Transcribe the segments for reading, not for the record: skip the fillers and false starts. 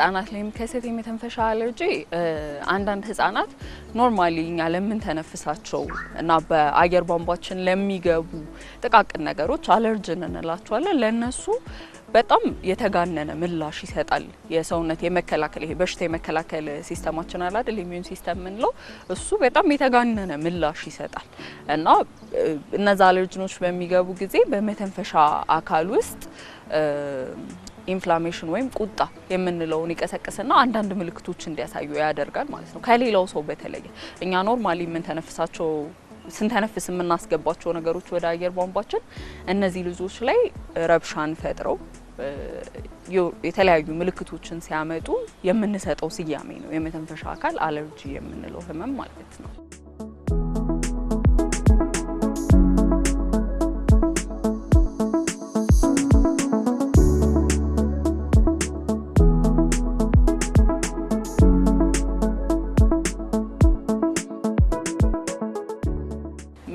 ህጻናት ላይ የሚከሰት የመተንፈሻ አለርጂ አንዳንድ ህጻናት ኖርማሊ እኛ ለምን ተነፍሳቸው እና በአየር ቧንቧችን ለሚገቡ ጥቃቅን ነገሮች አለርጂን እንላቸዋለን ለነሱ በጣም የተጋነነ ምላሽ ይሰጣል የሰውነት የመከላከል ይሄ በሽታ የመከላከል ሲስተማችን አለ አይደል ኢሚዩን ሲስተም ምንለው እሱ በጣም የተጋነነ ምላሽ ይሰጣል እና እነዛ አለርጂኖች በሚገቡ ጊዜ በመተንፈሻ አካል ውስጥ ኢንፍላሜሽን ወይም ቁጣ የምንለውን ይቀሰቅስና አንዳንድ ምልክቶች እንዲያሳዩ ያደርጋል ማለት ነው ከሌላው ሰው በተለየ እኛ ኖርማሊ ምን ተነፍሳቸው ስንተነፍስ የምናስገባቸው ነገሮች ወደ አየር ቧንቧችን እነዚህ ልጆች ላይ ረብሻን ፈጥረው የተለያዩ ምልክቶችን ሲያመጡ የምንሰጠው ስያሜ ነው የመተንፈሻ አካል አለርጂ የምንለው ህመም ማለት ነው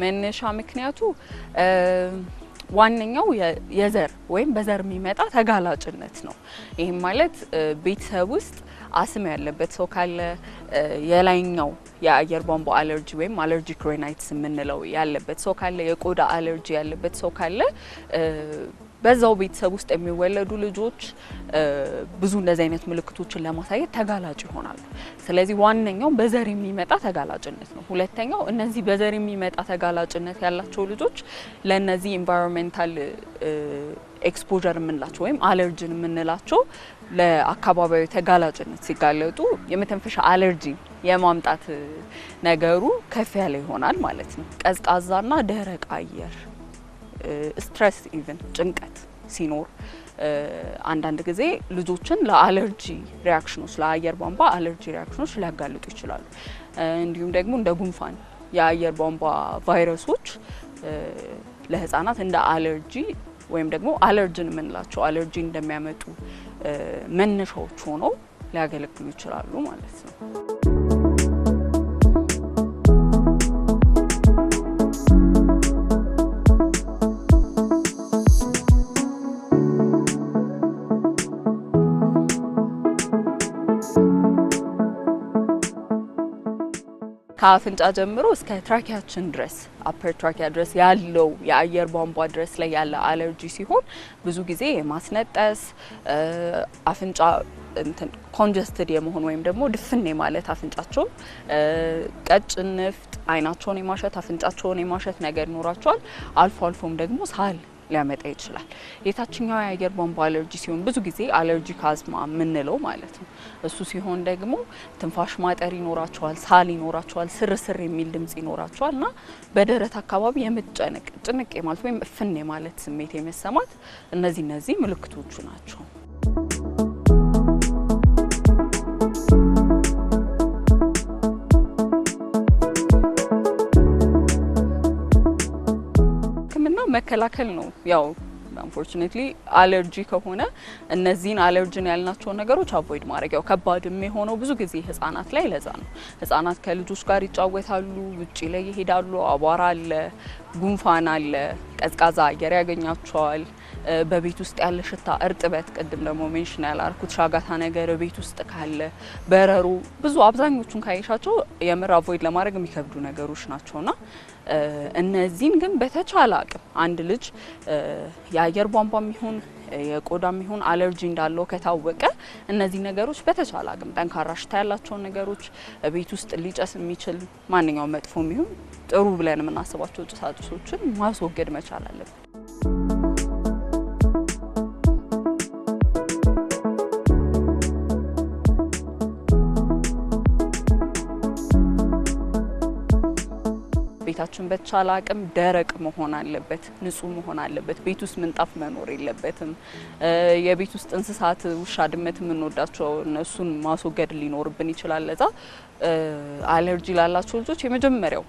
መነሻ ምክንያቱ ዋንኛው የዘር ወይም በዘር የሚመጣ ተጋላጭነት ነው ይሄም ማለት ቤተሰብ ውስጥ አስም ያለበት ሰው ካለ የላይኛው የአየር ቧንቧ አለርጂ ወይም አለርጂክ ራይናይትስ የምንለው ያለበት ሰው ካለ የቆዳ አለርጂ ያለበት ሰው ካለ በዛው ቤተሰብ ውስጥ የሚወለዱ ልጆች ብዙ እንደዚህ አይነት ምልክቶችን ለማሳየት ተጋላጭ ይሆናሉ ስለዚህ ዋንኛው በዘር የሚመጣ ተጋላጭነት ነው ሁለተኛው እነዚህ በዘር የሚመጣ ተጋላጭነት ያላቸው ልጆች ለነዚህ ኢንቫይሮንመንታል ኤክስፖዠር የምንላቸው ወይም አለርጂን የምንላቸው ለአካባቢያዊ ተጋላጭነት ሲጋለጡ የመተንፈሻ አለርጂ የማምጣት ነገሩ ከፍ ያለ ይሆናል ማለት ነው ቀዝቃዛና ደረቅ አየር ስትሬስ ኢቭን ጭንቀት ሲኖር አንዳንድ ጊዜ ልጆችን ለአለርጂ ሪአክሽኖች ለአየር ቧንቧ አለርጂ ሪአክሽኖች ሊያጋልጡ ይችላሉ እንዲሁም ደግሞ እንደ ጉንፋን የአየር ቧንቧ ቫይረሶች ለህፃናት እንደ አለርጂ ወይም ደግሞ አለርጂን የምንላቸው አለርጂ እንደሚያመጡ መነሻዎች ሆነው ሊያገለግሉ ይችላሉ ማለት ነው ከአፍንጫ ጀምሮ እስከ ትራኪያችን ድረስ አፐር ትራኪያ ድረስ ያለው የአየር ቧንቧ ድረስ ላይ ያለ አለርጂ ሲሆን ብዙ ጊዜ የማስነጠስ አፍንጫ ኮንጀስትድ የመሆን ወይም ደግሞ ድፍን ማለት አፍንጫቸው ቀጭን ንፍጥ አይናቸውን የማሸት አፍንጫቸውን የማሸት ነገር ይኖራቸዋል አልፎ አልፎም ደግሞ ሳል ሊያመጣ ይችላል የታችኛው የአየር ቧንቧ አለርጂ ሲሆን ብዙ ጊዜ አለርጂክ አዝማ ምንለው ማለት ነው እሱ ሲሆን ደግሞ ትንፋሽ ማጠር ይኖራቸዋል ሳል ይኖራቸዋል ስርስር የሚል ድምጽ ይኖራቸዋልና በደረት አካባቢ የመጨነቅ ጭንቅ ማለት ወይም እፍን ማለት ስሜት የመሰማት እነዚህ ምልክቶቹ ናቸው መከላከል ነው ያው unfortunately አለርጂ ከሆነ እነዚህን አለርጂን ያልናቸው ነገሮች አቮይድ ማድረግ ያው ከባድ የሚሆነው ብዙ ጊዜ ህፃናት ላይ ለዛ ነው ህፃናት ከልጆች ጋር ይጫወታሉ ውጪ ላይ ይሄዳሉ አቧራ አለ ጉንፋን አለ ቀዝቃዛ አየር ያገኛቸዋል በቤት ውስጥ ያለ ሽታ እርጥበት ቀደም ደግሞ ሜንሽን ያላርኩት ሻጋታ ነገር ቤት ውስጥ ካለ በረሩ ብዙ አብዛኞቹን ካይሻቸው የምር አቮይድ ለማድረግ የሚከብዱ ነገሮች ናቸውና እነዚህን ግን በተቻለ አቅም አንድ ልጅ የአየር ቧንቧም ይሁን የቆዳም ይሁን አለርጂ እንዳለው ከታወቀ እነዚህ ነገሮች በተቻለ አቅም ጠንካራ ሽታ ያላቸው ነገሮች ቤት ውስጥ ሊጨስ የሚችል ማንኛውም መጥፎም ይሁን ጥሩ ብለን የምናስባቸው ጭሳጭሶችን ማስወገድ መቻል አለበት ቤታችን በተቻለ አቅም ደረቅ መሆን አለበት ንጹህ መሆን አለበት ቤት ውስጥ ምንጣፍ መኖር የለበትም የቤት ውስጥ እንስሳት ውሻ ድመት የምንወዳቸው እነሱን ማስወገድ ሊኖርብን ይችላል ለዛ አለርጂ ላላቸው ልጆች የመጀመሪያው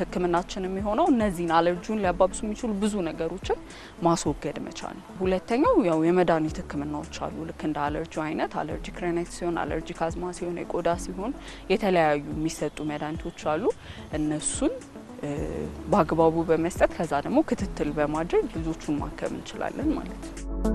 ህክምናችን የሚሆነው እነዚህን አለርጂውን ሊያባብሱ የሚችሉ ብዙ ነገሮችን ማስወገድ መቻል ሁለተኛው ያው የመድኃኒት ህክምናዎች አሉ ልክ እንደ አለርጂ አይነት አለርጂክ ራይናይትስ ሲሆን አለርጂክ አዝማ ሲሆን የቆዳ ሲሆን የተለያዩ የሚሰጡ መድኃኒቶች አሉ እነሱን በአግባቡ በመስጠት ከዛ ደግሞ ክትትል በማድረግ ልጆቹን ማከም እንችላለን ማለት ነው